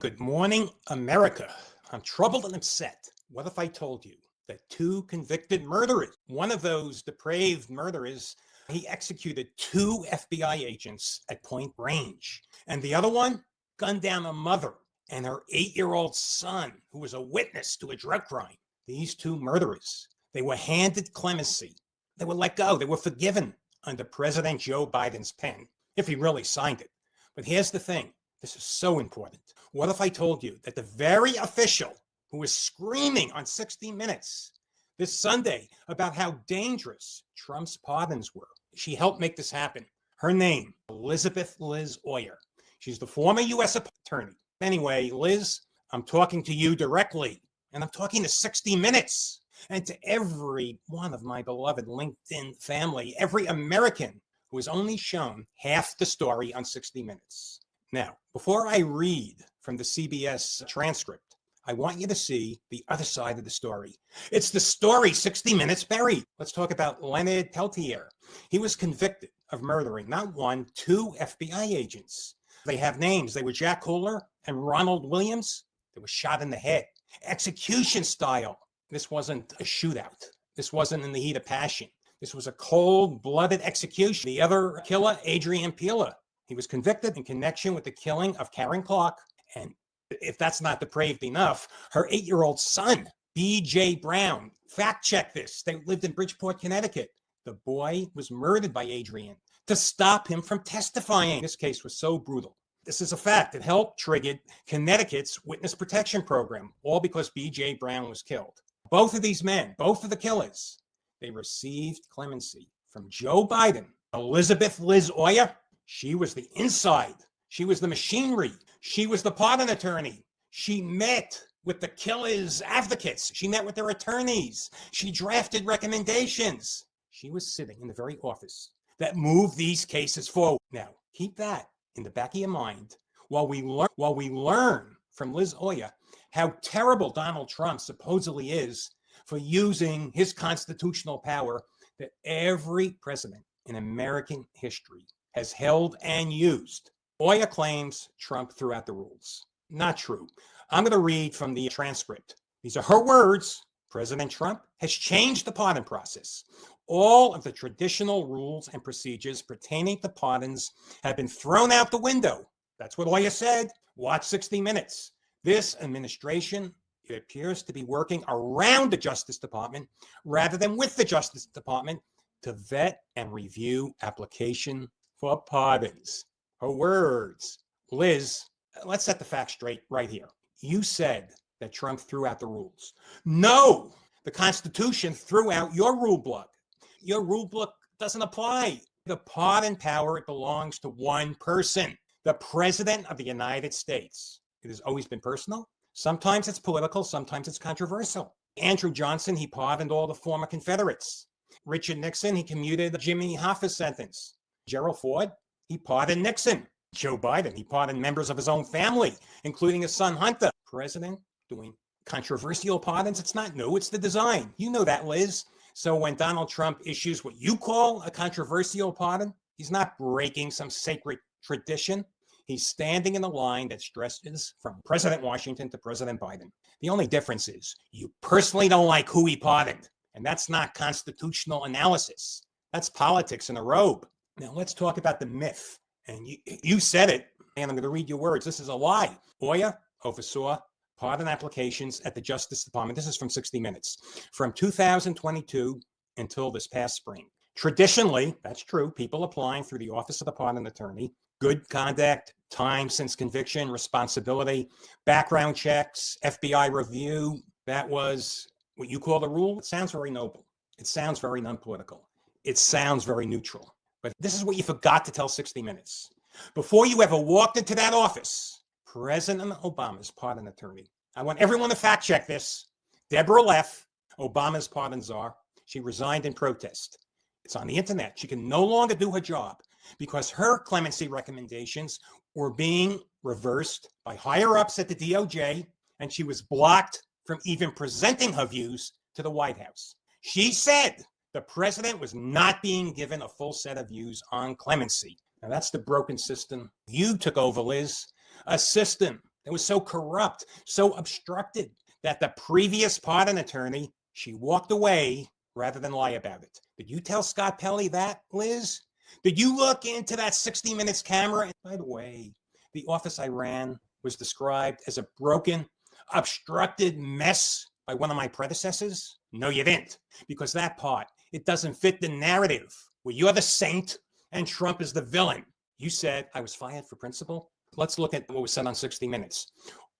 Good morning, America. I'm troubled and upset. What if I told you that two convicted murderers, one of those depraved murderers, he executed two FBI agents at point range, and the other one gunned down a mother and her 8-year-old son, who was a witness to a drug crime. These two murderers, they were handed clemency. They were let go. They were forgiven under President Joe Biden's pen, if he really signed it. But here's the thing. This is so important. What if I told you that the very official who was screaming on 60 Minutes this Sunday about how dangerous Trump's pardons were, she helped make this happen. Her name, Elizabeth Liz Oyer. She's the former U.S. attorney. Anyway, Liz, I'm talking to you directly, and I'm talking to 60 Minutes and to every one of my beloved LinkedIn family, every American who is only shown half the story on 60 Minutes. Now, before I read from the CBS transcript, I want you to see the other side of the story. It's the story 60 Minutes buried. Let's talk about Leonard Peltier. He was convicted of murdering not one, two FBI agents. They have names. They were Jack Kohler and Ronald Williams. They were shot in the head. Execution style. This wasn't a shootout. This wasn't in the heat of passion. This was a cold-blooded execution. The other killer, Adrian, he was convicted in connection with the killing of Karen Clark. And if that's not depraved enough, her 8-year-old son, B.J. Brown, fact check this. They lived in Bridgeport, Connecticut. The boy was murdered by Adrian to stop him from testifying. This case was so brutal. This is a fact. It helped trigger Connecticut's witness protection program, all because B.J. Brown was killed. Both of these men, both of the killers, they received clemency from Joe Biden. Elizabeth Liz Oyer, she was the inside. She was the machinery. She was the pardon attorney. She met with the killers' advocates. She met with their attorneys. She drafted recommendations. She was sitting in the very office that moved these cases forward. Now, keep that in the back of your mind while we learn from Liz Oyer how terrible Donald Trump supposedly is for using his constitutional power that every president in American history has held and used. Oyer claims Trump threw out the rules. Not true. I'm going to read from the transcript. These are her words. President Trump has changed the pardon process. All of the traditional rules and procedures pertaining to pardons have been thrown out the window. That's what Oyer said. Watch 60 Minutes. This administration, it appears to be working around the Justice Department rather than with the Justice Department to vet and review application for pardons. Her words. Liz, let's set the facts straight right here. You said that Trump threw out the rules. No, the Constitution threw out your rule book. Your rule book doesn't apply. The pardon power, it belongs to one person, the President of the United States. It has always been personal. Sometimes it's political, sometimes it's controversial. Andrew Johnson, he pardoned all the former Confederates. Richard Nixon, he commuted the Jimmy Hoffa's sentence. Gerald Ford, he pardoned Nixon. Joe Biden, he pardoned members of his own family, including his son Hunter. President doing controversial pardons, it's not new, it's the design. You know that, Liz. So when Donald Trump issues what you call a controversial pardon, he's not breaking some sacred tradition. He's standing in the line that stretches from President Washington to President Biden. The only difference is you personally don't like who he pardoned. And that's not constitutional analysis. That's politics in a robe. Now let's talk about the myth. And you said it, and I'm going to read your words. This is a lie. Oyer oversaw pardon applications at the Justice Department. This is from 60 Minutes. From 2022 until this past spring. Traditionally, that's true, people applying through the Office of the Pardon Attorney, good conduct, time since conviction, responsibility, background checks, FBI review. That was what you call the rule. It sounds very noble. It sounds very non-political. It sounds very neutral. But this is what you forgot to tell 60 Minutes. Before you ever walked into that office, President Obama's pardon attorney, I want everyone to fact check this, Deborah Leff, Obama's pardon czar, she resigned in protest. It's on the internet. She can no longer do her job because her clemency recommendations were being reversed by higher ups at the DOJ, and she was blocked from even presenting her views to the White House. She said the president was not being given a full set of views on clemency. Now, that's the broken system you took over, Liz. A system that was so corrupt, so obstructed, that the previous pardon attorney, she walked away rather than lie about it. Did you tell Scott Pelley that, Liz? Did you look into that 60 Minutes camera? And by the way, the office I ran was described as a broken, obstructed mess by one of my predecessors? No, you didn't, because that part, it doesn't fit the narrative where you're the saint and Trump is the villain. You said I was fired for principle. Let's look at what was said on 60 Minutes.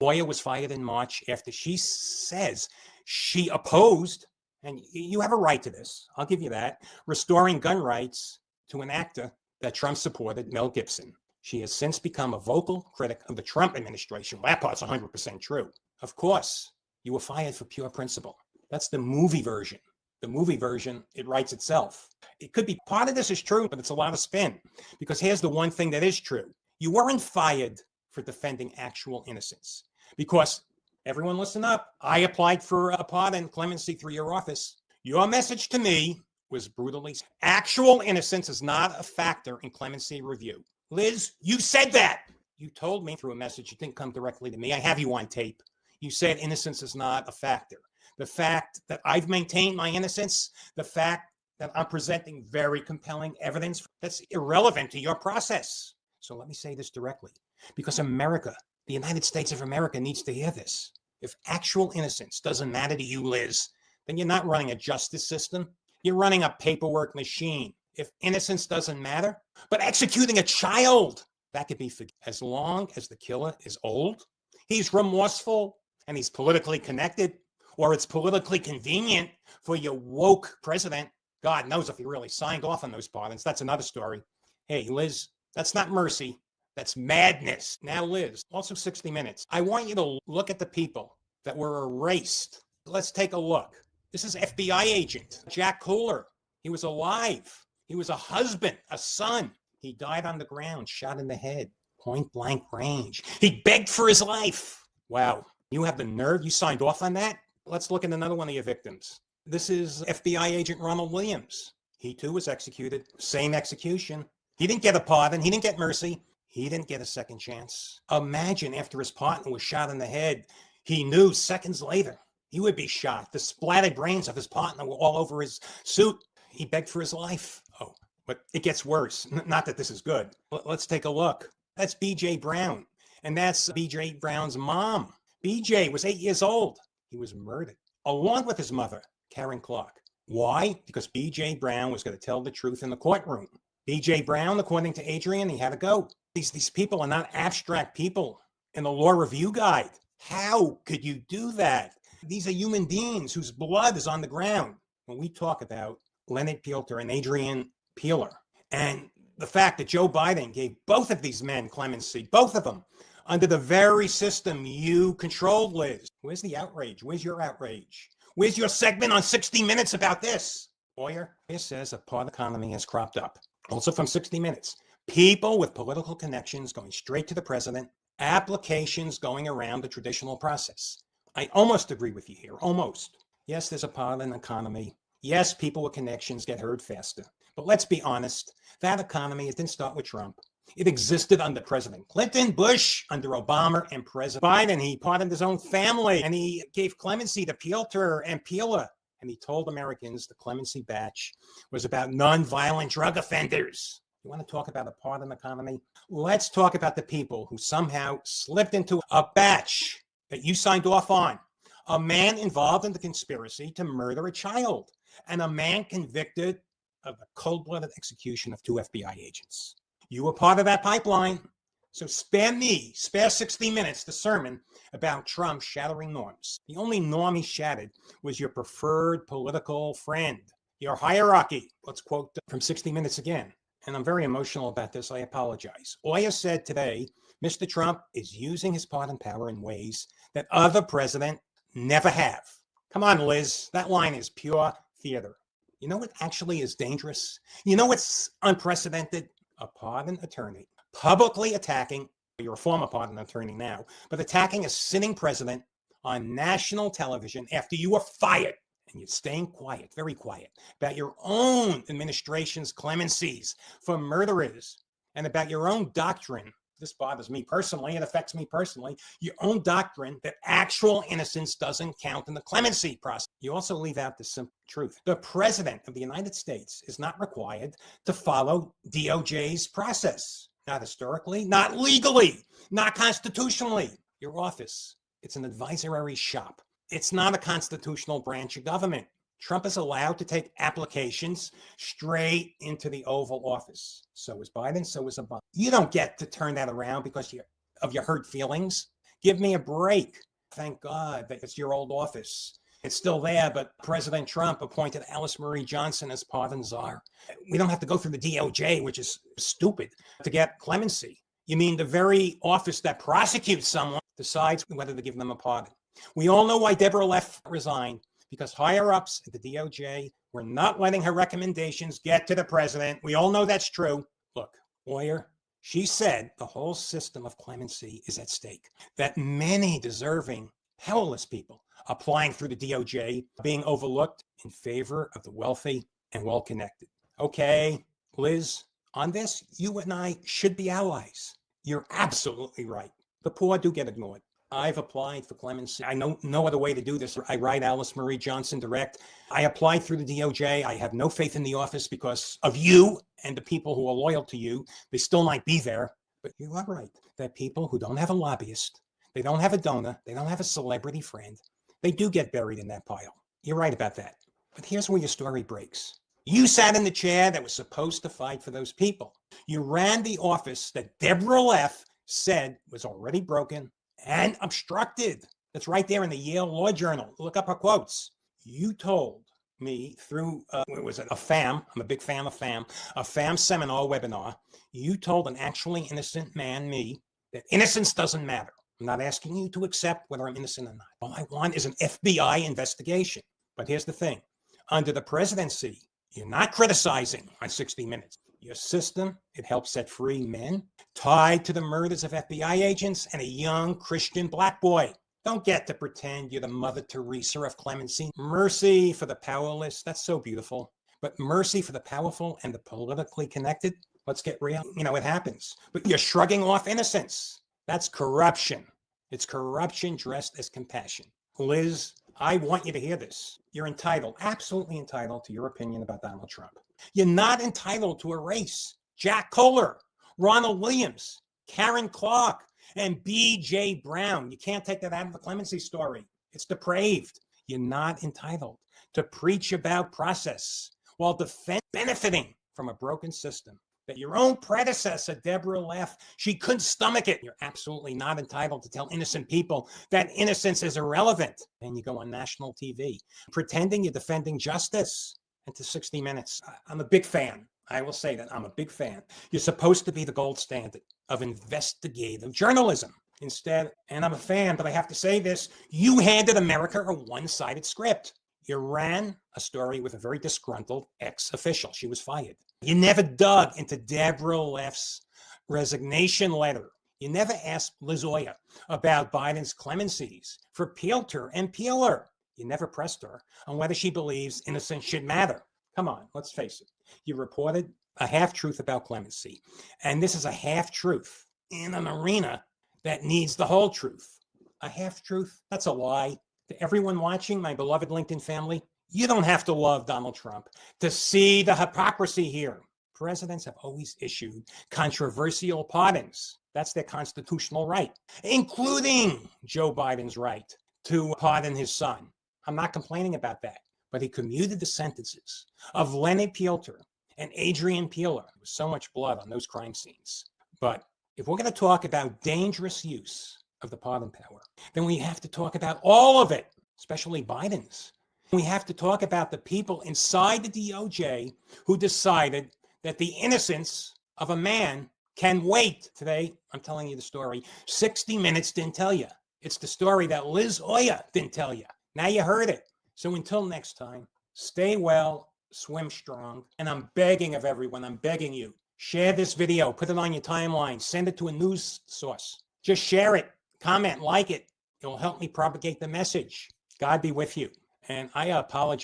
Oyer was fired in March after she says she opposed, and you have a right to this, I'll give you that, restoring gun rights to an actor that Trump supported, Mel Gibson. She has since become a vocal critic of the Trump administration. Well, that part's 100% true. Of course, you were fired for pure principle. That's the movie version. The movie version, it writes itself. It could be part of this is true, but it's a lot of spin. Because here's the one thing that is true. You weren't fired for defending actual innocence. Because, everyone listen up, I applied for a pardon, clemency through your office. Your message to me was brutally, actual innocence is not a factor in clemency review. Liz, you said that. You told me through a message, you didn't come directly to me. I have you on tape. You said innocence is not a factor. The fact that I've maintained my innocence, the fact that I'm presenting very compelling evidence, that's irrelevant to your process. So let me say this directly, because America, the United States of America, needs to hear this. If actual innocence doesn't matter to you, Liz, then you're not running a justice system. You're running a paperwork machine. If innocence doesn't matter, but executing a child, that could be forgiven. As long as the killer is old, he's remorseful, and he's politically connected, or it's politically convenient for your woke president. God knows if he really signed off on those pardons. That's another story. Hey, Liz, that's not mercy. That's madness. Now, Liz, also 60 Minutes. I want you to look at the people that were erased. Let's take a look. This is FBI agent Jack Kohler. He was alive. He was a husband, a son. He died on the ground, shot in the head, point blank range. He begged for his life. Wow. You have the nerve? You signed off on that? Let's look at another one of your victims. This is FBI agent Ronald Williams. He too was executed. Same execution. He didn't get a pardon. He didn't get mercy. He didn't get a second chance. Imagine after his partner was shot in the head, he knew seconds later he would be shot. The splattered brains of his partner were all over his suit. He begged for his life. Oh, but it gets worse. Not that this is good. Let's take a look. That's B.J. Brown. And that's B.J. Brown's mom. B.J. was 8 years old. He was murdered, along with his mother, Karen Clark. Why? Because B.J. Brown was going to tell the truth in the courtroom. B.J. Brown, according to Adrian, he had to go. These people are not abstract people in the law review guide. How could you do that? These are human beings whose blood is on the ground. When we talk about Leonard Peltier and Adrian Peeler, and the fact that Joe Biden gave both of these men clemency, both of them, under the very system you controlled, Liz. Where's the outrage? Where's your outrage? Where's your segment on 60 Minutes about this? Oyer says a part economy has cropped up. Also from 60 Minutes. People with political connections going straight to the president, applications going around the traditional process. I almost agree with you here, almost. Yes, there's a pardon economy. Yes, people with connections get heard faster. But let's be honest, that economy, it didn't start with Trump. It existed under President Clinton, Bush, under Obama, and President Biden. He pardoned his own family, and he gave clemency to Peltier and Peeler. And he told Americans the clemency batch was about nonviolent drug offenders. You want to talk about a pardon economy? Let's talk about the people who somehow slipped into a batch that you signed off on. A man involved in the conspiracy to murder a child, and a man convicted of the cold-blooded execution of 2 FBI agents. You were part of that pipeline. So spare 60 Minutes, the sermon about Trump shattering norms. The only norm he shattered was your preferred political friend, your hierarchy. Let's quote from 60 Minutes again. And I'm very emotional about this. I apologize. Oyer said today, Mr. Trump is using his pardon power in ways that other presidents never have. Come on, Liz. That line is pure theater. You know what actually is dangerous? You know what's unprecedented? A pardon attorney publicly attacking, you're a former pardon attorney now, but attacking a sitting president on national television after you were fired. And you're staying quiet, very quiet, about your own administration's clemencies for murderers and about your own doctrine this bothers me personally, it affects me personally, your own doctrine that actual innocence doesn't count in the clemency process. You also leave out the simple truth. The President of the United States is not required to follow DOJ's process. Not historically, not legally, not constitutionally. Your office, it's an advisory shop. It's not a constitutional branch of government. Trump is allowed to take applications straight into the Oval Office. So is Biden, so is Obama. You don't get to turn that around because of your hurt feelings. Give me a break. Thank God that it's your old office. It's still there, but President Trump appointed Alice Marie Johnson as pardon czar. We don't have to go through the DOJ, which is stupid, to get clemency. You mean the very office that prosecutes someone decides whether to give them a pardon. We all know why Deborah Leff resigned. Because higher-ups at the DOJ were not letting her recommendations get to the president. We all know that's true. Look, Oyer, she said the whole system of clemency is at stake, that many deserving, powerless people applying through the DOJ are being overlooked in favor of the wealthy and well-connected. Okay, Liz, on this, you and I should be allies. You're absolutely right. The poor do get ignored. I've applied for clemency. I know no other way to do this. I write Alice Marie Johnson direct. I applied through the DOJ. I have no faith in the office because of you and the people who are loyal to you. They still might be there. But you are right that people who don't have a lobbyist, they don't have a donor, they don't have a celebrity friend, they do get buried in that pile. You're right about that. But here's where your story breaks. You sat in the chair that was supposed to fight for those people. You ran the office that Deborah Leff said was already broken and obstructed. That's right there in the Yale Law Journal. Look up her quotes. You told me through, it was a FAM, I'm a big fan of FAM, a FAM seminar webinar. You told an actually innocent man, me, that innocence doesn't matter. I'm not asking you to accept whether I'm innocent or not. All I want is an FBI investigation. But here's the thing. Under the presidency, you're not criticizing on 60 Minutes. Your system, it helps set free men tied to the murders of FBI agents and a young Christian black boy. Don't get to pretend you're the Mother Teresa of clemency. Mercy for the powerless, that's so beautiful. But mercy for the powerful and the politically connected, let's get real. You know, it happens. But you're shrugging off innocence. That's corruption. It's corruption dressed as compassion. Liz, I want you to hear this. You're entitled, absolutely entitled to your opinion about Donald Trump. You're not entitled to erase Jack Kohler, Ronald Williams, Karen Clark, and B.J. Brown. You can't take that out of the clemency story. It's depraved. You're not entitled to preach about process while benefiting from a broken system. That your own predecessor, Deborah Leff, she couldn't stomach it. You're absolutely not entitled to tell innocent people that innocence is irrelevant. And you go on national TV pretending you're defending justice. And to 60 Minutes, I'm a big fan. I will say that I'm a big fan. You're supposed to be the gold standard of investigative journalism. Instead, and I'm a fan, but I have to say this, you handed America a one-sided script. You ran a story with a very disgruntled ex-official. She was fired. You never dug into Deborah Leff's resignation letter. You never asked Liz Oyer about Biden's clemencies for Peltier and Peeler. You never pressed her on whether she believes innocence should matter. Come on, let's face it. You reported a half-truth about clemency. And this is a half-truth in an arena that needs the whole truth. A half-truth, that's a lie. To everyone watching, my beloved LinkedIn family, you don't have to love Donald Trump to see the hypocrisy here. Presidents have always issued controversial pardons. That's their constitutional right, including Joe Biden's right to pardon his son. I'm not complaining about that, but he commuted the sentences of Leonard Peltier and Adrian Peeler. There was so much blood on those crime scenes. But if we're going to talk about dangerous use of the pardon power, then we have to talk about all of it, especially Biden's. We have to talk about the people inside the DOJ who decided that the innocence of a man can wait. Today, I'm telling you the story 60 Minutes didn't tell you. It's the story that Liz Oyer didn't tell you. Now you heard it. So until next time, stay well, swim strong, and I'm begging of everyone, I'm begging you, share this video, put it on your timeline, send it to a news source. Just share it, comment, like it. It will help me propagate the message. God be with you. And I apologize.